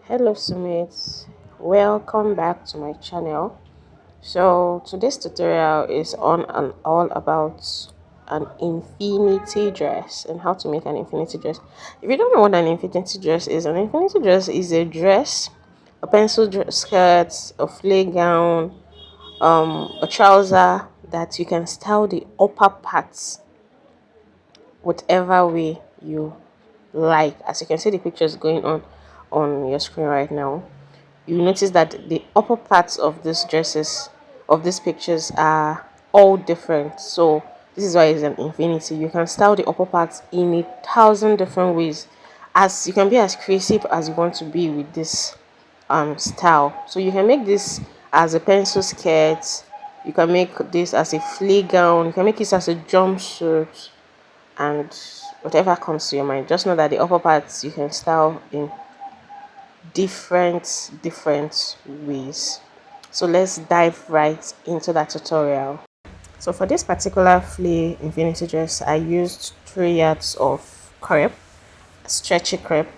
Hello Sumates, welcome back to my channel. So today's tutorial is on and all about an infinity dress and how to make an infinity dress. If you don't know what an infinity dress is, an infinity dress is a dress, a pencil skirt, a flay gown, a trouser that you can style the upper parts whatever way you like. As you can see the pictures going on your screen right now, you notice that the upper parts of these dresses of these pictures are all different. So this is why it's an infinity. You can style the upper parts in 1,000 different ways, as you can be as creative as you want to be with this style. So you can make this as a pencil skirt, you can make this as a flay gown, you can make this as a jumpsuit, and whatever comes to your mind. Just know that the upper parts you can style in different ways. So let's dive right into that tutorial. So for this particular flay infinity dress, I used 3 yards of crepe, stretchy crepe.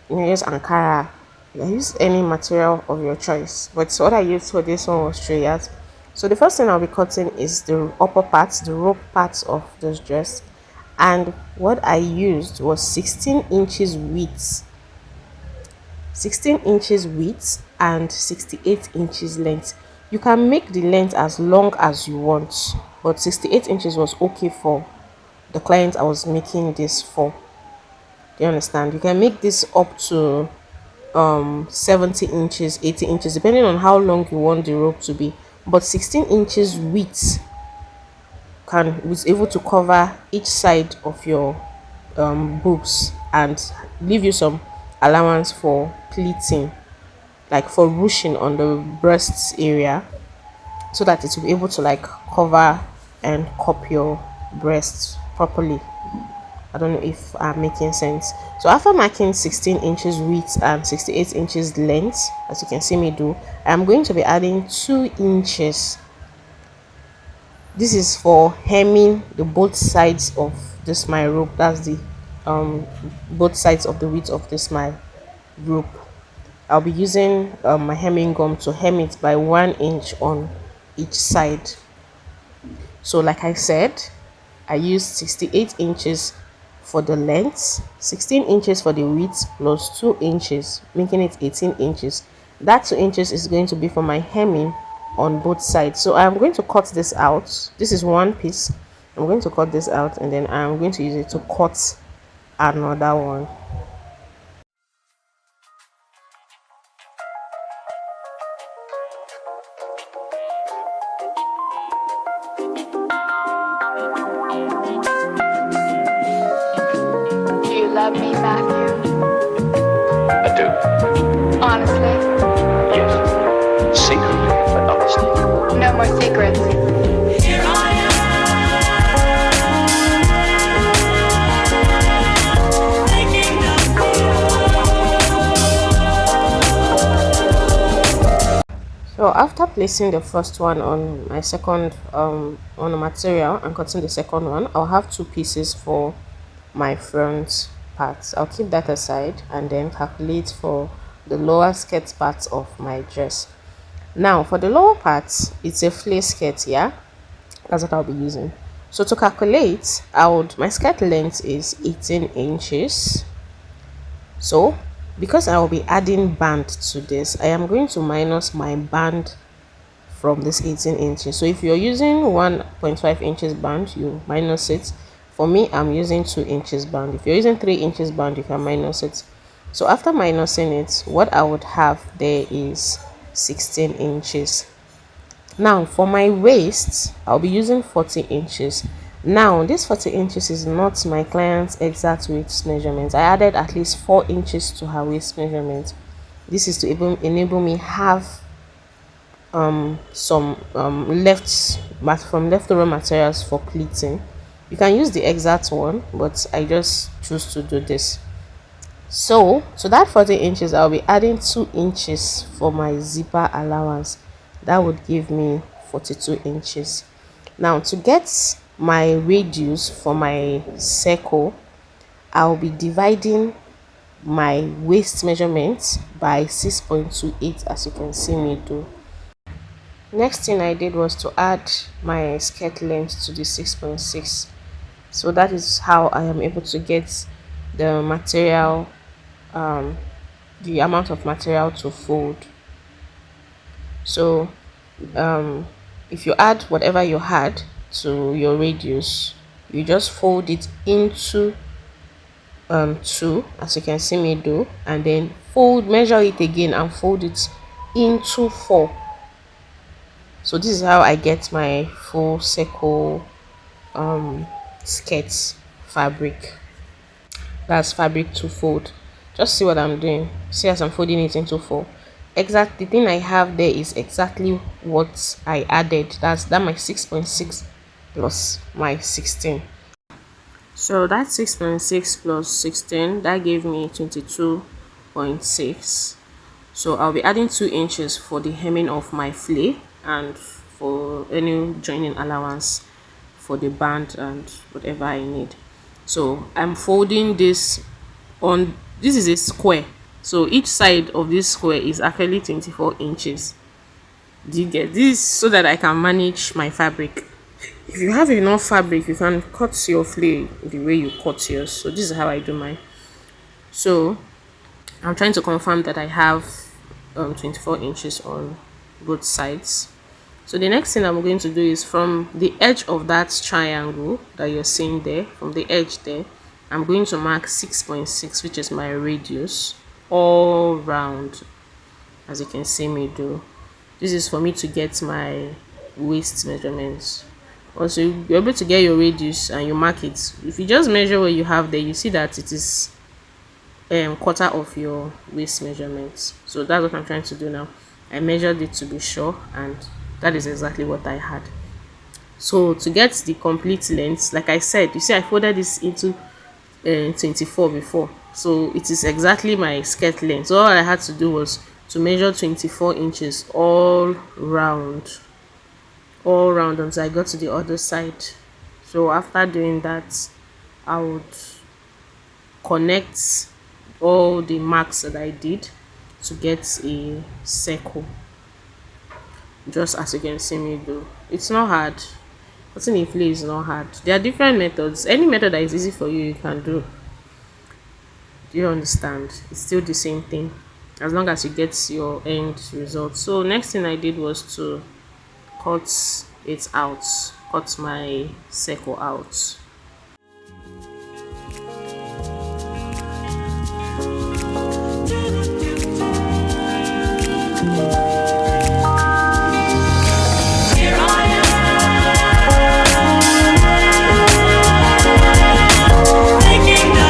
You can use Ankara, you can use any material of your choice, but what I used for this one was 3 yards. So the first thing I'll be cutting is the upper parts, the rope parts of this dress, and what I used was 16 inches width, 16 inches width and 68 inches length. You can make the length as long as you want, but 68 inches was okay for the client I was making this for. Do you understand? You can make this up to 70 inches, 80 inches, depending on how long you want the rope to be, but 16 inches width was able to cover each side of your boobs and leave you some allowance for pleating, like for ruching on the breasts area, so that it will be able to like cover and cup your breasts properly. I don't know if I'm making sense. So after marking 16 inches width and 68 inches length, as you can see me do, I'm going to be adding 2 inches. This is for hemming the both sides of this my rope. That's the both sides of the width of this my rope. I'll be using my hemming gum to hem it by 1 inch on each side. So like I said, I used 68 inches for the length, 16 inches for the width plus 2 inches, making it 18 inches. That 2 inches is going to be for my hemming on both sides. So I'm going to cut this out. This is one piece. I'm going to cut this out, and then I'm going to use it to cut another one. Do you love me, Matthew? I do. Honestly? Yes. Secretly, but honestly. No more secrets. Here I am, making So after placing the first one on my second on the material and cutting the second one, I'll have 2 pieces for my front parts. I'll keep that aside and then calculate for the lower skirt part of my dress. Now for the lower parts, it's a flay skirt. Yeah, that's what I'll be using. So to calculate, my skirt length is 18 inches. So because I will be adding band to this, I am going to minus my band from this 18 inches. So if you're using 1.5 inches band, you minus it. For me, I'm using 2 inches band. If you're using 3 inches band, you can minus it. So after minusing it, what I would have there is 16 inches. Now for my waist, I'll be using 40 inches. Now this 40 inches is not my client's exact waist measurement. I added at least 4 inches to her waist measurement. This is to enable me have some leftover materials for pleating. You can use the exact one, but I just choose to do this. So to that 40 inches, I'll be adding 2 inches for my zipper allowance. That would give me 42 inches. Now to get my radius for my circle, I'll be dividing my waist measurement by 6.28, as you can see me do. Next thing I did was to add my skirt length to the 6.6. So that is how I am able to get the material, the amount of material to fold. So if you add whatever you had to your radius, you just fold it into 2, as you can see me do, and then measure it again and fold it into 4. So this is how I get my full circle skirt fabric. That's fabric to fold. Just see what I'm doing. See, as I'm folding it into 4. The thing I have there is exactly what I added. That my 6.6 plus my 16. So that 6.6 plus 16, that gave me 22.6. So I'll be adding 2 inches for the hemming of my flay and for any joining allowance for the band and whatever I need. So I'm folding this on, this is a square, so each side of this square is actually 24 inches. Do you get this? So that I can manage my fabric. If you have enough fabric, you can cut your flay the way you cut yours. So this is how I do mine. So I'm trying to confirm that I have 24 inches on both sides. So the next thing I'm going to do is from the edge of that triangle that you're seeing there, from the edge there, I'm going to mark 6.6, which is my radius, all round, as you can see me do. This is for me to get my waist measurements. Also, you're able to get your radius and you mark it. If you just measure what you have there, you see that it is quarter of your waist measurements. So that's what I'm trying to do now. I measured it to be sure, and that is exactly what I had. So to get the complete length, like I said, you see I folded this into 24 before, so it is exactly my skirt length. So all I had to do was to measure 24 inches all round until I got to the other side. So after doing that, I would connect all the marks that I did to get a circle, just as you can see me do. It's not hard. Cutting a flay is not hard. There are different methods. Any method that is easy for you, you can do. Do you understand? It's still the same thing, as long as you get your end result. So next thing I did was to cut it out, cut my circle out. Here I am, making the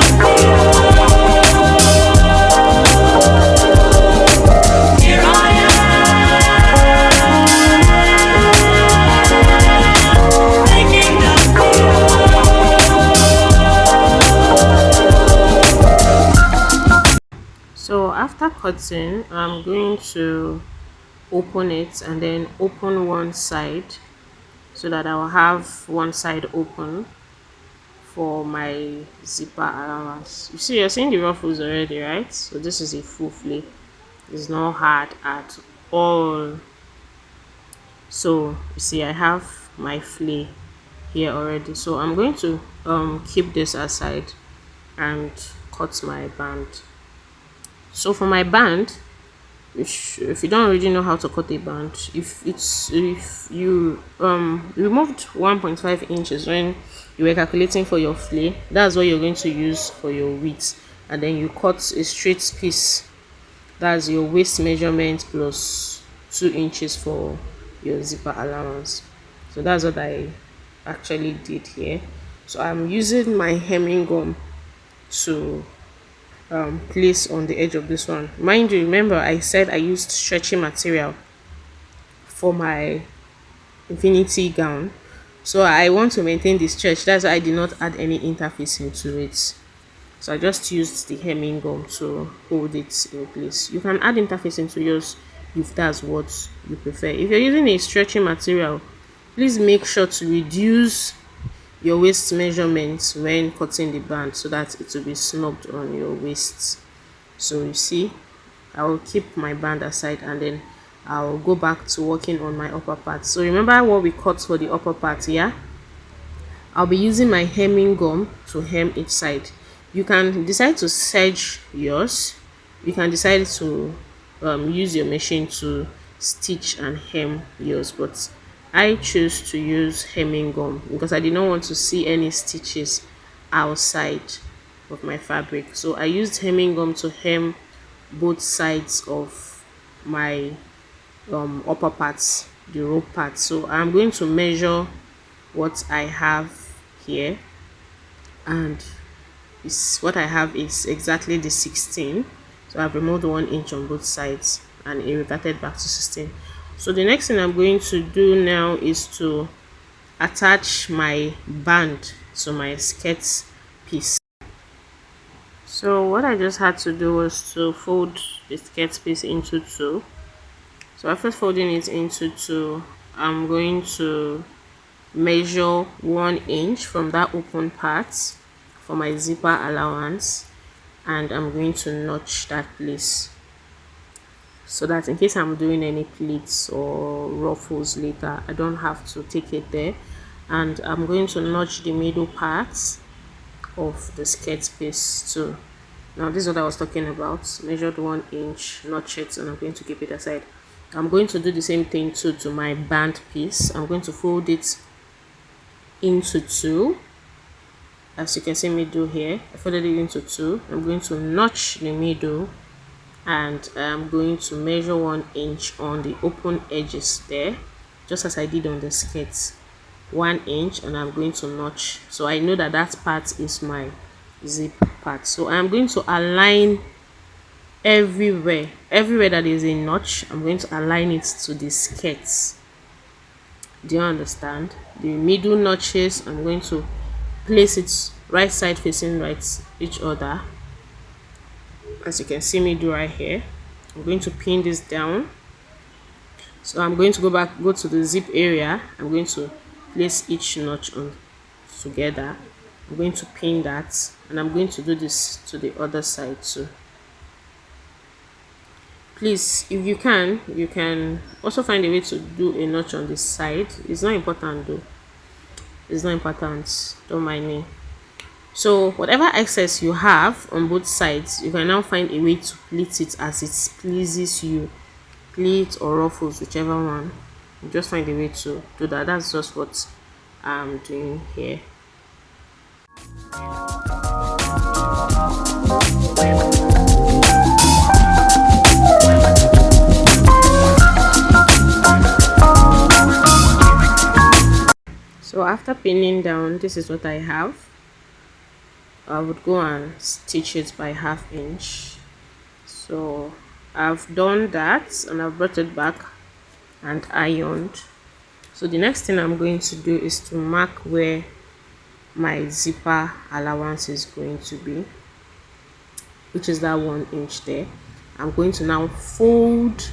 Here I am, making the So after cutting, I'm going to open it and then open one side, so that I will have one side open for my zipper allowance. You see, you're seeing the ruffles already, right? So this is a full flay. It's not hard at all. So you see, I have my flay here already. So I'm going to keep this aside and cut my band. So for my band, if you don't already know how to cut a band, if you removed 1.5 inches when you were calculating for your flay, that's what you're going to use for your width, and then you cut a straight piece. That's your waist measurement plus 2 inches for your zipper allowance. So that's what I actually did here. So I'm using my hemming gum to place on the edge of this one. Mind you, remember I said I used stretchy material for my infinity gown, so I want to maintain the stretch. That's why I did not add any interface into it. So I just used the hemming gum to hold it in place. You can add interface into yours if that's what you prefer. If you're using a stretchy material, please make sure to reduce your waist measurements when cutting the band, so that it will be snugged on your waist. So you see, I will keep my band aside and then I'll go back to working on my upper part. So remember what we cut for the upper part, yeah? I'll be using my hemming gum to hem each side. You can decide to serge yours. You can decide to use your machine to stitch and hem yours, but I choose to use hemming gum because I did not want to see any stitches outside of my fabric. So I used hemming gum to hem both sides of my upper parts, the rope part. So I'm going to measure what I have here, and what I have is exactly the 16. So I've removed 1 inch on both sides and it reverted back to 16. So the next thing I'm going to do now is to attach my band to my skirt piece. So what I just had to do was to fold the skirt piece into 2. So after folding it into 2, I'm going to measure 1 inch from that open part for my zipper allowance, and I'm going to notch that place so that in case I'm doing any pleats or ruffles later, I don't have to take it there. And I'm going to notch the middle parts of the skirt piece too. Now this is what I was talking about. Measured 1 inch, notch it, and I'm going to keep it aside. I'm going to do the same thing too to my band piece. I'm going to fold it into 2, as you can see me do here. I folded it into 2. I'm going to notch the middle, and I'm going to measure 1 inch on the open edges there, just as I did on the skirt. 1 inch, and I'm going to notch, so I know that that part is my zip part. So I'm going to align everywhere that is a notch. I'm going to align it to the skirts. Do you understand? The middle notches, I'm going to place it right side facing right each other, as you can see me do right here. I'm going to pin this down. So I'm going to go to the zip area. I'm going to place each notch on together. I'm going to pin that, and I'm going to do this to the other side too. Please, if you can also find a way to do a notch on this side. It's not important though. It's not important, don't mind me. So whatever excess you have on both sides, you can now find a way to pleat it as it pleases you. Pleat or ruffles, whichever one. You just find a way to do that. That's just what I'm doing here. So after pinning down, this is what I have. I would go and stitch it by 1/2 inch. So I've done that, and I've brought it back and ironed. So the next thing I'm going to do is to mark where my zipper allowance is going to be, which is that 1 inch there. I'm going to now fold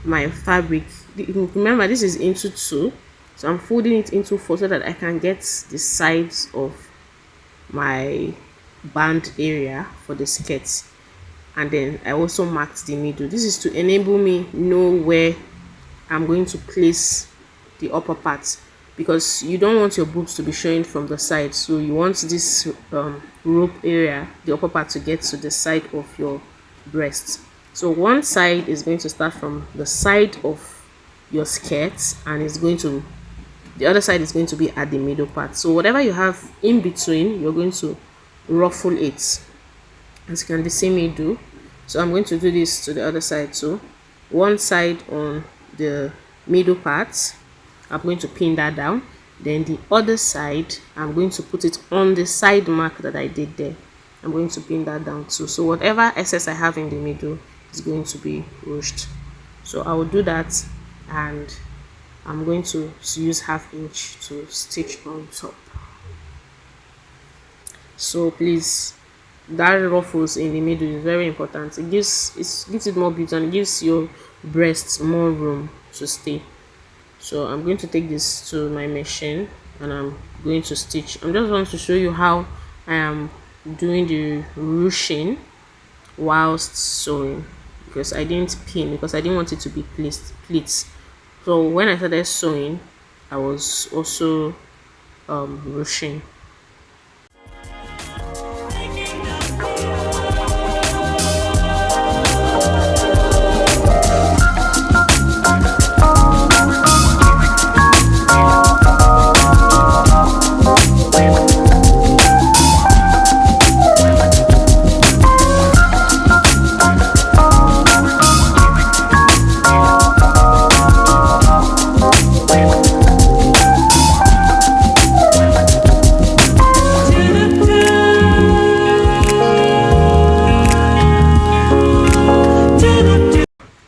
my fabric. Remember, this is into 2, so I'm folding it into 4 so that I can get the sides of my band area for the skirt. And then I also marked the middle. This is to enable me know where I'm going to place the upper part, because you don't want your boobs to be showing from the side. So you want this rope area, the upper part, to get to the side of your breast. So one side is going to start from the side of your skirt, and the other side is going to be at the middle part. So whatever you have in between, you're going to ruffle it, as you can see me do. So I'm going to do this to the other side too. One side on the middle part, I'm going to pin that down. Then the other side, I'm going to put it on the side mark that I did there. I'm going to pin that down too. So whatever excess I have in the middle is going to be ruched. So I will do that, and I'm going to use 1/2 inch to stitch on top. So please, that ruffles in the middle is very important. It gives it more beauty, and it gives your breasts more room to stay. So I'm going to take this to my machine, and I'm going to stitch. I'm just going to show you how I am doing the ruching whilst sewing, because I didn't pin, because I didn't want it to be pleats. So when I started sewing, I was also ruching.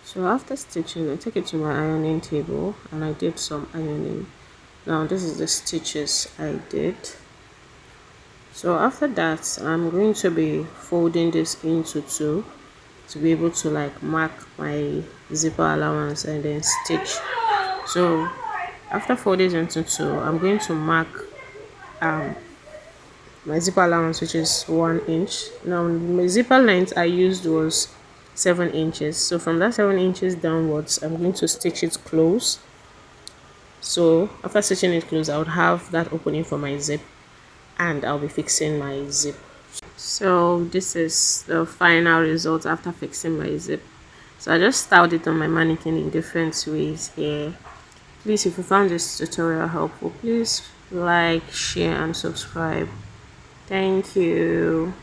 So after stitching, I took it to my ironing table and I did some ironing. Now this is the stitches I did. So after that, I'm going to be folding this into two to be able to like mark my zipper allowance and then stitch. So after folding into two, I'm going to mark my zipper allowance, which is 1 inch. Now my zipper length I used was 7 inches, so from that 7 inches downwards, I'm going to stitch it close. So after stitching it close, I would have that opening for my zip, and I'll be fixing my zip. So this is the final result after fixing my zip. So I just styled it on my mannequin in different ways here. Please, if you found this tutorial helpful, please like, share and subscribe. Thank you.